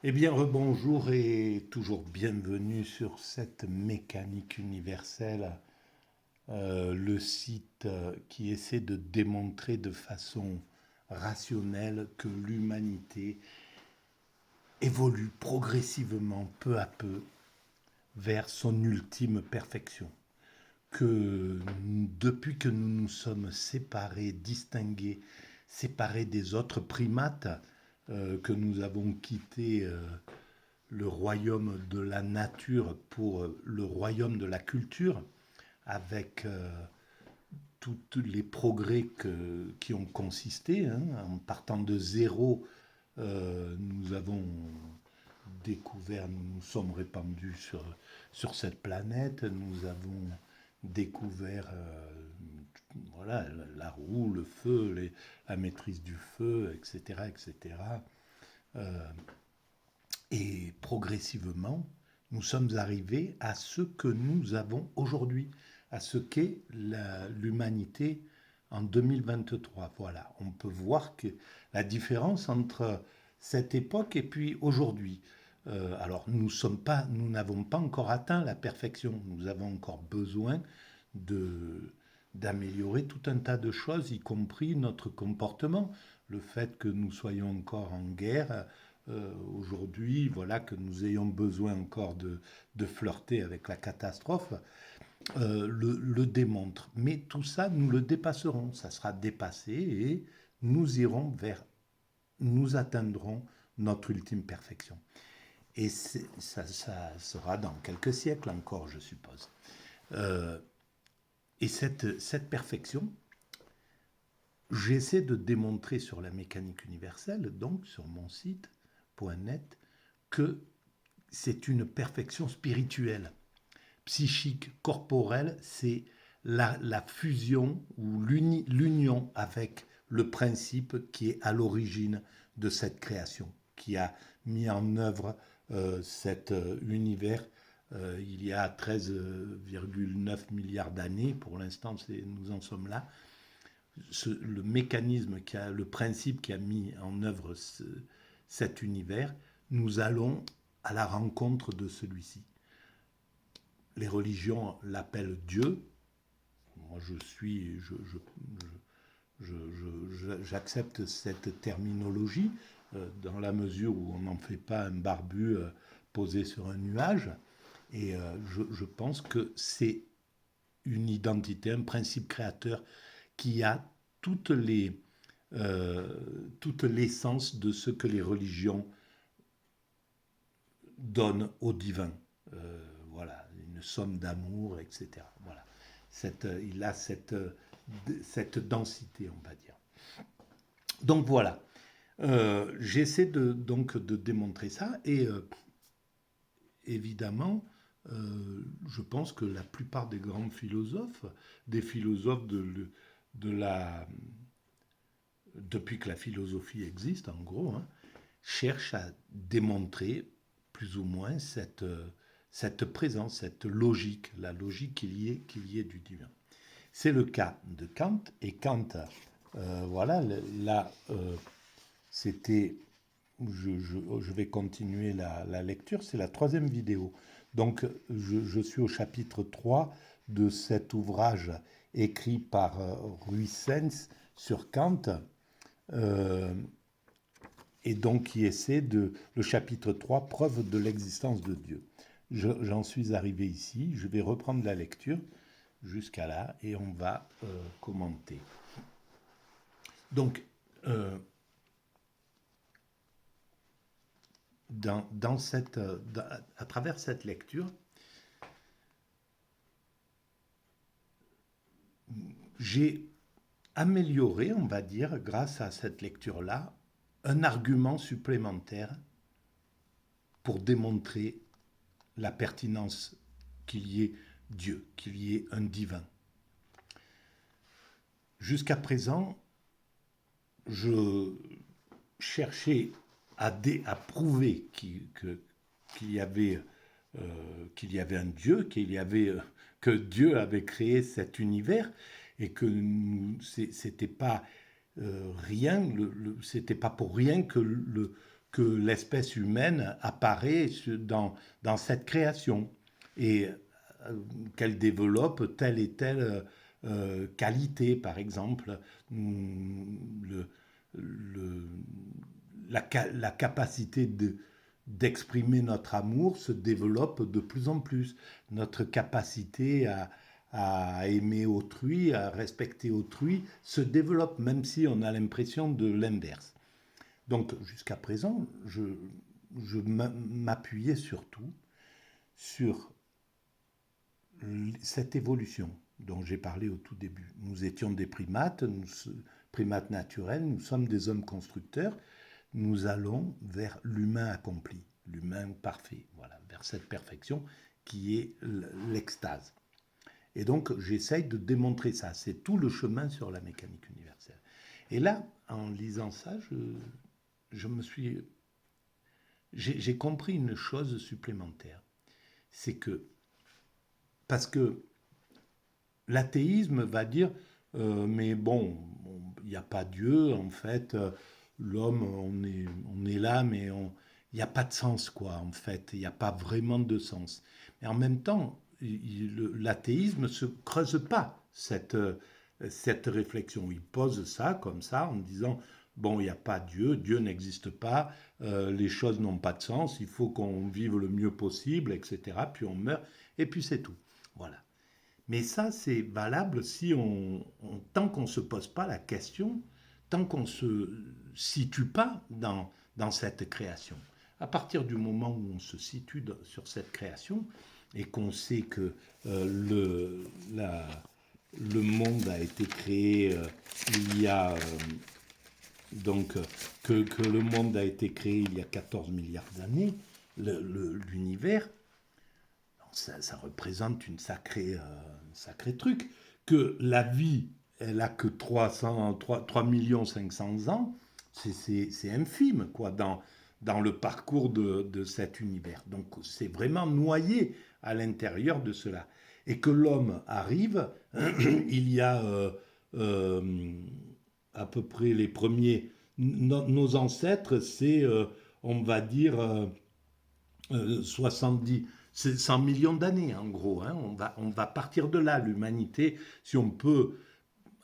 Eh bien, rebonjour et toujours bienvenue sur cette mécanique universelle, le site qui essaie de démontrer de façon rationnelle que l'humanité évolue progressivement, peu à peu, vers son ultime perfection. Que depuis que nous nous sommes séparés, distingués, séparés des autres primates, que nous avons quitté le royaume de la nature pour le royaume de la culture, avec tous les progrès qui ont consisté. Hein. En partant de zéro, nous avons découvert, nous nous sommes répandus sur cette planète, nous avons découvert voilà, la roue, le feu, la maîtrise du feu, etc. etc. Euh, Et progressivement, nous sommes arrivés à ce que nous avons aujourd'hui, à ce qu'est l'humanité en 2023. Voilà, on peut voir que la différence entre cette époque et puis aujourd'hui. Alors, nous n'avons pas encore atteint la perfection. Nous avons encore besoin de d'améliorer tout un tas de choses, y compris notre comportement. Le fait que nous soyons encore en guerre, aujourd'hui, voilà, que nous ayons besoin encore de flirter avec la catastrophe, le démontre. Mais tout ça, nous le dépasserons. Ça sera dépassé et nous irons vers, nous atteindrons notre ultime perfection. Et ça sera dans quelques siècles encore, je suppose. Euh, et cette perfection, j'essaie de démontrer sur la mécanique universelle, donc sur mon site .net, que c'est une perfection spirituelle, psychique, corporelle, c'est la fusion ou l'union avec le principe qui est à l'origine de cette création, qui a mis en œuvre cet univers il y a 13,9 milliards d'années. Pour l'instant, nous en sommes là. Le mécanisme, le principe qui a mis en œuvre cet univers, nous allons à la rencontre de celui-ci. Les religions l'appellent Dieu. Moi, j'accepte cette terminologie dans la mesure où on n'en fait pas un barbu posé sur un nuage. Et je pense que c'est une identité, un principe créateur qui a toutes les, toute l'essence de ce que les religions donnent au divin. Voilà, une somme d'amour, etc. Voilà. Il a cette densité, on va dire. Donc voilà, j'essaie donc de démontrer ça et évidemment, je pense que la plupart des grands philosophes, des philosophes de la, depuis que la philosophie existe en gros, hein, cherchent à démontrer plus ou moins cette présence, cette logique, la logique qu'il y ait du divin. C'est le cas de Kant, et Kant, voilà, là, c'était, je vais continuer la lecture, c'est la troisième vidéo. Donc, je suis au chapitre 3 de cet ouvrage écrit par Huygens sur Kant, euh, et donc qui essaie le chapitre 3, preuve de l'existence de Dieu. J'en suis arrivé ici, je vais reprendre la lecture jusqu'à là et on va commenter. Donc, euh, à travers cette lecture, j'ai amélioré, on va dire, grâce à cette lecture-là, un argument supplémentaire pour démontrer la pertinence qu'il y ait Dieu, qu'il y ait un divin. Jusqu'à présent, je cherchais à prouver qu'il y avait un Dieu, que Dieu avait créé cet univers et que c'était pas rien, c'était pas pour rien que que l'espèce humaine apparaît dans cette création et qu'elle développe telle et telle qualité, par exemple, le, le- la capacité d'exprimer notre amour se développe de plus en plus. Notre capacité à aimer autrui, à respecter autrui, se développe, même si on a l'impression de l'inverse. Donc jusqu'à présent, je m'appuyais surtout sur cette évolution dont j'ai parlé au tout début. Nous étions des primates, primates naturels, nous sommes des hommes constructeurs, nous allons vers l'humain accompli, l'humain parfait, voilà, vers cette perfection qui est l'extase. Et donc j'essaye de démontrer ça, c'est tout le chemin sur la mécanique universelle. Et là, en lisant ça, je me suis... J'ai compris une chose supplémentaire, c'est que, parce que l'athéisme va dire, mais bon, il n'y a pas Dieu, en fait, l'homme, on est là, mais il n'y a pas de sens, quoi, en fait, il n'y a pas vraiment de sens. Mais en même temps, l'athéisme ne se creuse pas cette réflexion. Il pose ça comme ça en disant, bon, il n'y a pas Dieu, Dieu n'existe pas, les choses n'ont pas de sens, il faut qu'on vive le mieux possible, etc. Puis on meurt, et puis c'est tout. Voilà. Mais ça, c'est valable si tant qu'on ne se pose pas la question, tant qu'on ne se situe pas dans cette création. À partir du moment où on se situe sur cette création et qu'on sait que le monde a été créé il y a donc que le monde a été créé il y a 14 milliards d'années, l'univers, ça représente un sacré truc. Que la vie, elle a que 3 500 ans, c'est infime, quoi, dans le parcours de cet univers. Donc c'est vraiment noyé à l'intérieur de cela. Et que l'homme arrive, il y a euh, à peu près les premiers, nos ancêtres, c'est, on va dire, 70, c'est 100 millions d'années en gros. Hein. On va partir de là, l'humanité, si on peut,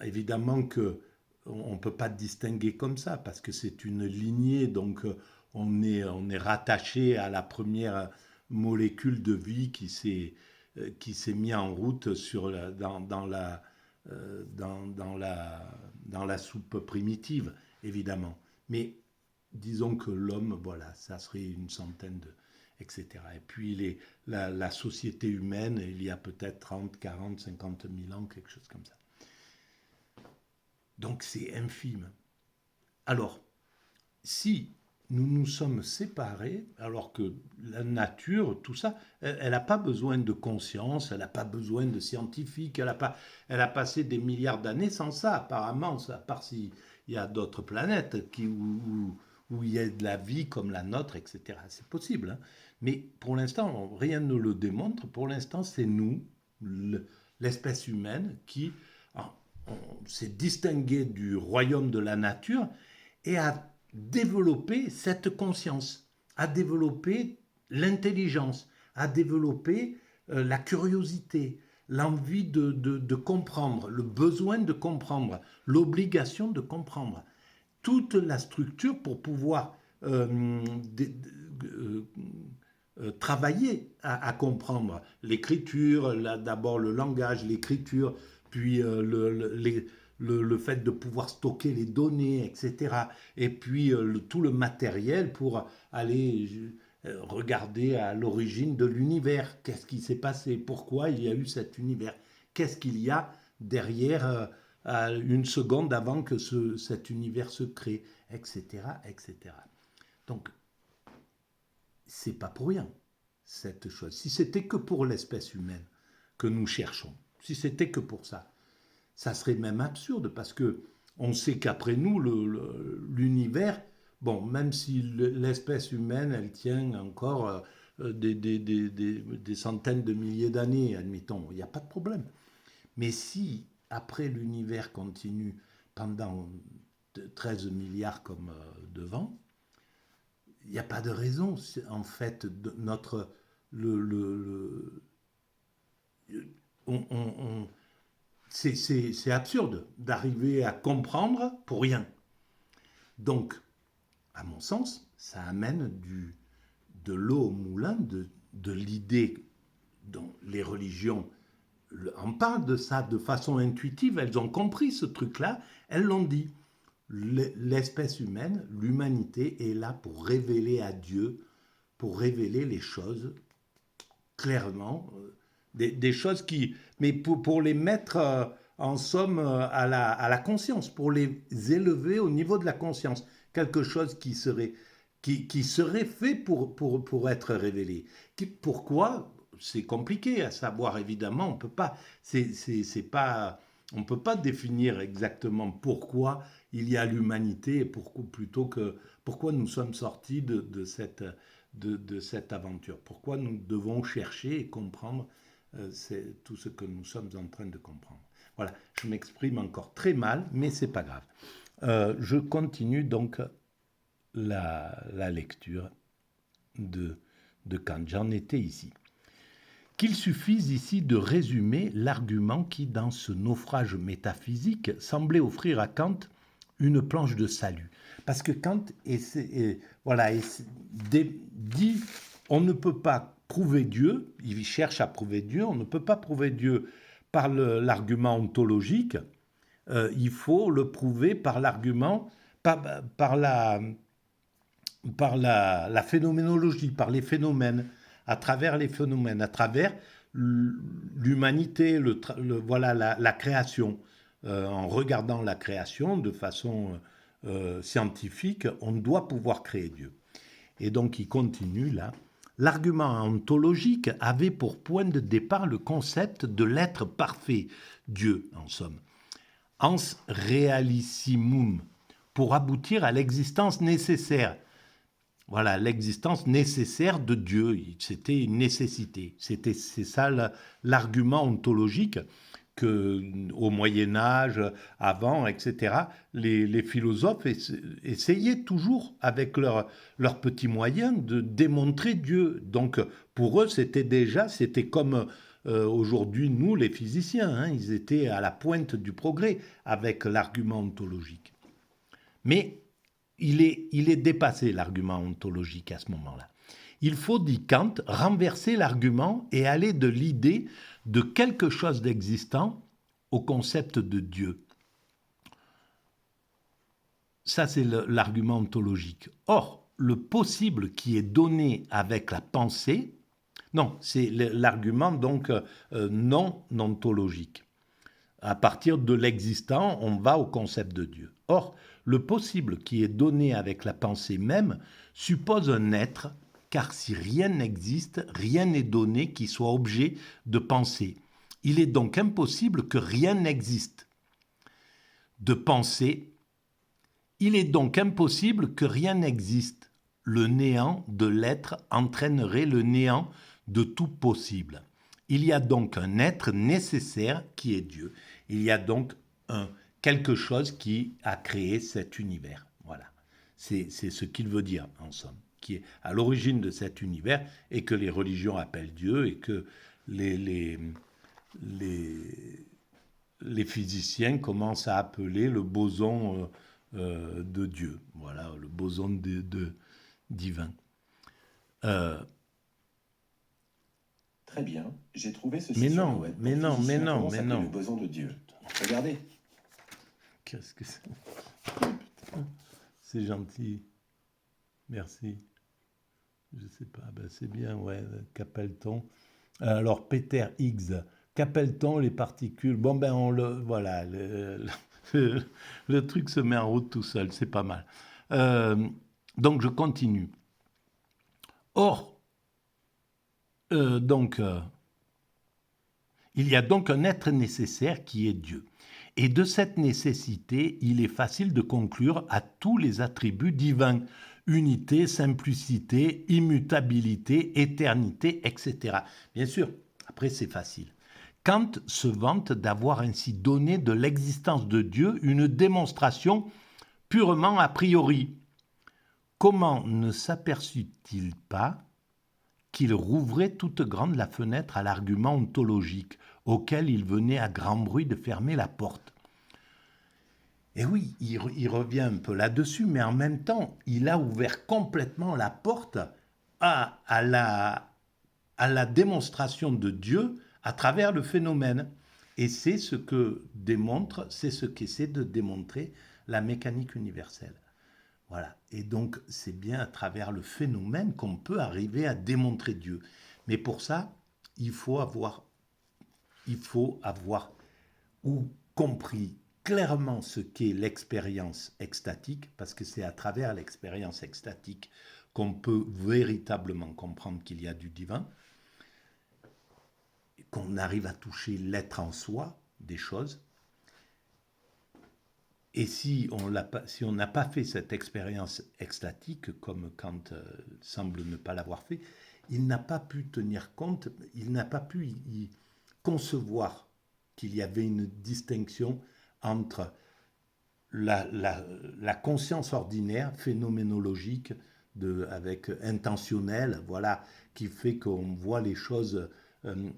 évidemment que on ne peut pas distinguer comme ça, parce que c'est une lignée, donc on est rattaché à la première molécule de vie qui s'est mis en route dans la soupe primitive, évidemment. Mais disons que l'homme, voilà, ça serait une centaine de, etc. Et puis la société humaine, il y a peut-être 30, 40, 50 000 ans, quelque chose comme ça. Donc c'est infime. Alors, si nous nous sommes séparés, alors que la nature, tout ça, elle n'a pas besoin de conscience, elle n'a pas besoin de scientifiques, elle a passé des milliards d'années sans ça, apparemment, à part s'il y a d'autres planètes où il y a de la vie comme la nôtre, etc. C'est possible, hein. Mais pour l'instant, rien ne le démontre. Pour l'instant, c'est nous, l'espèce humaine, qui s'est distingué du royaume de la nature et a développé cette conscience, a développé l'intelligence, a développé la curiosité, l'envie de comprendre, le besoin de comprendre, l'obligation de comprendre. Toute la structure pour pouvoir travailler à comprendre l'écriture, d'abord le langage, l'écriture, puis le fait de pouvoir stocker les données, etc. Et puis tout le matériel pour aller regarder à l'origine de l'univers. Qu'est-ce qui s'est passé? Pourquoi il y a eu cet univers? Qu'est-ce qu'il y a derrière une seconde avant que cet univers se crée, etc., etc. Donc, c'est pas pour rien, cette chose. Si c'était que pour l'espèce humaine que nous cherchons, si c'était que pour ça, ça serait même absurde parce que on sait qu'après nous, l'univers, bon, même si l'espèce humaine, elle tient encore des centaines de milliers d'années, admettons, il n'y a pas de problème. Mais si, après l'univers continue pendant 13 milliards comme devant, il n'y a pas de raison, en fait, de notre... On, c'est absurde d'arriver à comprendre pour rien. Donc, à mon sens, ça amène de l'eau au moulin de l'idée dont les religions en parlent de ça de façon intuitive. Elles ont compris ce truc-là, elles l'ont dit. L'espèce humaine, l'humanité est là pour révéler à Dieu, pour révéler les choses clairement, des choses qui, mais pour les mettre en somme à la conscience, pour les élever au niveau de la conscience, quelque chose qui serait fait pour être révélé. Pourquoi? C'est compliqué à savoir, évidemment, on peut pas, c'est pas, on peut pas définir exactement pourquoi il y a l'humanité et plutôt que pourquoi nous sommes sortis de cette aventure. Pourquoi nous devons chercher et comprendre tout ce que nous sommes en train de comprendre. Voilà, je m'exprime encore très mal, mais c'est pas grave. Je continue donc la lecture de Kant. J'en étais ici. Qu'il suffise ici de résumer l'argument qui, dans ce naufrage métaphysique, semblait offrir à Kant une planche de salut. Parce que Kant dit on ne peut pas prouver Dieu, il cherche à prouver Dieu, on ne peut pas prouver Dieu par l'argument ontologique, il faut le prouver par l'argument, par la phénoménologie, par les phénomènes, à travers les phénomènes, à travers l'humanité, voilà, la création. En regardant la création de façon scientifique, on doit pouvoir créer Dieu. Et donc il continue là. L'argument ontologique avait pour point de départ le concept de l'être parfait, Dieu en somme, ans realissimum, pour aboutir à l'existence nécessaire. Voilà, l'existence nécessaire de Dieu, c'était une nécessité. C'est ça l'argument ontologique que au Moyen-Âge, avant, etc., les philosophes essayaient toujours, avec leurs petits moyens, de démontrer Dieu. Donc, pour eux, c'était comme aujourd'hui, nous, les physiciens, hein, ils étaient à la pointe du progrès avec l'argument ontologique. Mais il est dépassé, l'argument ontologique, à ce moment-là. Il faut, dit Kant, renverser l'argument et aller de l'idée de quelque chose d'existant au concept de Dieu. Ça, c'est l'argument ontologique. Or, le possible qui est donné avec la pensée, non, c'est l'argument donc non ontologique. À partir de l'existant, on va au concept de Dieu. Or, le possible qui est donné avec la pensée même suppose un être, car si rien n'existe, rien n'est donné qui soit objet de pensée. Il est donc impossible que rien n'existe. De pensée, il est donc impossible que rien n'existe. Le néant de l'être entraînerait le néant de tout possible. Il y a donc un être nécessaire qui est Dieu. Il y a donc quelque chose qui a créé cet univers. Voilà. C'est ce qu'il veut dire, en somme, qui est à l'origine de cet univers et que les religions appellent Dieu et que les physiciens commencent à appeler le boson de Dieu. Voilà, le boson divin. Très bien, j'ai trouvé ceci mais sur non, le web. mais non, mais non, comment mais s'appelle non. le boson de Dieu. Regardez. Qu'est-ce que c'est? C'est gentil. Merci. Je sais pas, ben c'est bien, ouais, qu'appelle-t-on? Alors, Peter Higgs, qu'appelle-t-on les particules? Bon, ben, voilà, le truc se met en route tout seul, c'est pas mal. Donc, je continue. Or, il y a donc un être nécessaire qui est Dieu. Et de cette nécessité, il est facile de conclure à tous les attributs divins, unité, simplicité, immutabilité, éternité, etc. Bien sûr, après c'est facile. Kant se vante d'avoir ainsi donné de l'existence de Dieu une démonstration purement a priori. comment ne s'aperçut-il pas qu'il rouvrait toute grande la fenêtre à l'argument ontologique, auquel il venait à grand bruit de fermer la porte. Et oui, il revient un peu là-dessus, mais en même temps, il a ouvert complètement la porte à la démonstration de Dieu à travers le phénomène. Et c'est ce qu'essaie de démontrer la mécanique universelle. Voilà. Et donc, c'est bien à travers le phénomène qu'on peut arriver à démontrer Dieu. Mais pour ça, il faut avoir ou compris clairement ce qu'est l'expérience extatique, parce que c'est à travers l'expérience extatique qu'on peut véritablement comprendre qu'il y a du divin, qu'on arrive à toucher l'être en soi des choses. Et si on n'a pas fait cette expérience extatique, comme Kant semble ne pas l'avoir fait, il n'a pas pu tenir compte, il n'a pas pu y concevoir qu'il y avait une distinction entre la conscience ordinaire, phénoménologique, avec intentionnelle, voilà, qui fait qu'on voit les choses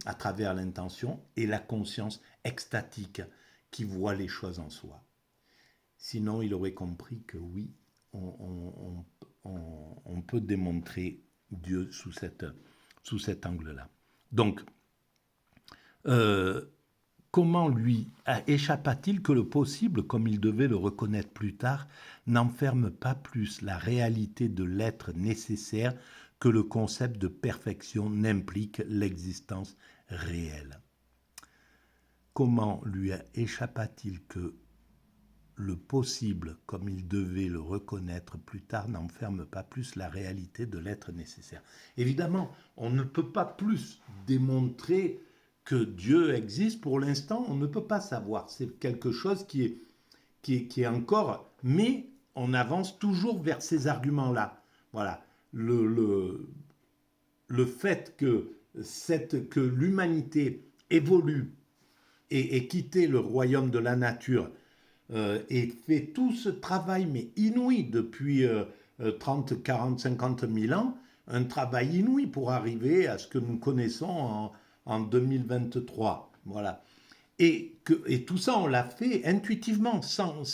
à travers l'intention, et la conscience extatique, qui voit les choses en soi. Sinon, il aurait compris que oui, on peut démontrer Dieu sous cet angle-là. Donc, comment lui échappa-t-il que le possible, comme il devait le reconnaître plus tard, n'enferme pas plus la réalité de l'être nécessaire que le concept de perfection n'implique l'existence réelle? Comment lui échappa-t-il que le possible, comme il devait le reconnaître plus tard, n'enferme pas plus la réalité de l'être nécessaire? Évidemment, on ne peut pas plus démontrer que Dieu existe pour l'instant, on ne peut pas savoir. C'est quelque chose qui est encore, mais on avance toujours vers ces arguments-là. Voilà. Le fait que l'humanité évolue et quitter le royaume de la nature et fait tout ce travail, mais inouï, depuis 30, 40, 50 000 ans, un travail inouï pour arriver à ce que nous connaissons en 2023. Voilà. Et tout ça, on l'a fait intuitivement, sans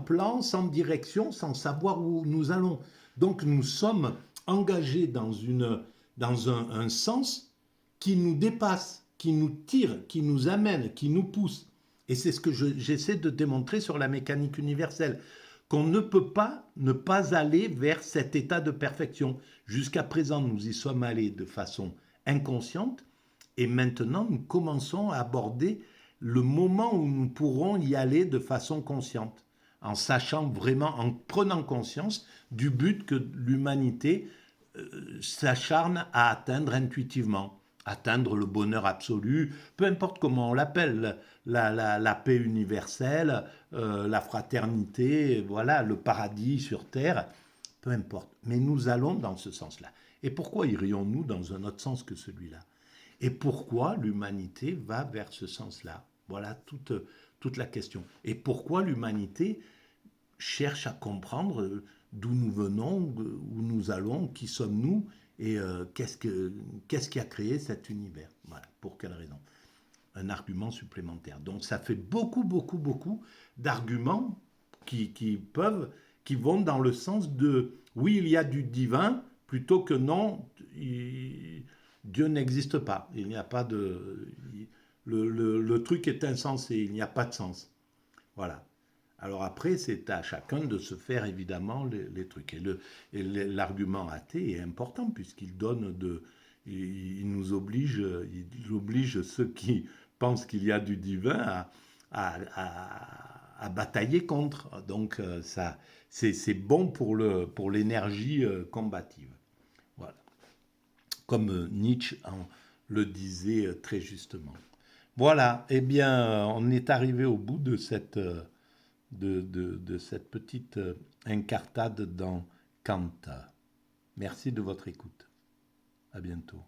plan, sans direction, sans savoir où nous allons. Donc nous sommes engagés dans un sens qui nous dépasse, qui nous tire, qui nous amène, qui nous pousse. Et c'est ce que j'essaie de démontrer sur la mécanique universelle, qu'on ne peut pas ne pas aller vers cet état de perfection. Jusqu'à présent, nous y sommes allés de façon inconsciente, et maintenant, nous commençons à aborder le moment où nous pourrons y aller de façon consciente, en sachant vraiment, en prenant conscience du but que l'humanité s'acharne à atteindre intuitivement, atteindre le bonheur absolu, peu importe comment on l'appelle, la paix universelle, la fraternité, voilà, le paradis sur terre, peu importe. Mais nous allons dans ce sens-là. Et pourquoi irions-nous dans un autre sens que celui-là? Et pourquoi l'humanité va vers ce sens-là? Voilà toute la question. Et pourquoi l'humanité cherche à comprendre d'où nous venons, où nous allons, qui sommes-nous et qu'est-ce qui a créé cet univers? Voilà, pour quelle raison? Un argument supplémentaire. Donc ça fait beaucoup, beaucoup, beaucoup d'arguments qui vont dans le sens de oui, il y a du divin, plutôt que non, Dieu n'existe pas. Il n'y a pas de. Le truc est insensé, il n'y a pas de sens. Voilà. Alors après, c'est à chacun de se faire évidemment les trucs. Et l'argument athée est important puisqu'il donne il nous oblige, il oblige ceux qui pensent qu'il y a du divin à batailler contre. Donc ça, c'est bon pour l'énergie combative. Voilà. Comme Nietzsche le disait très justement. Voilà, eh bien, on est arrivé au bout de cette petite incartade dans Kant. Merci de votre écoute. À bientôt.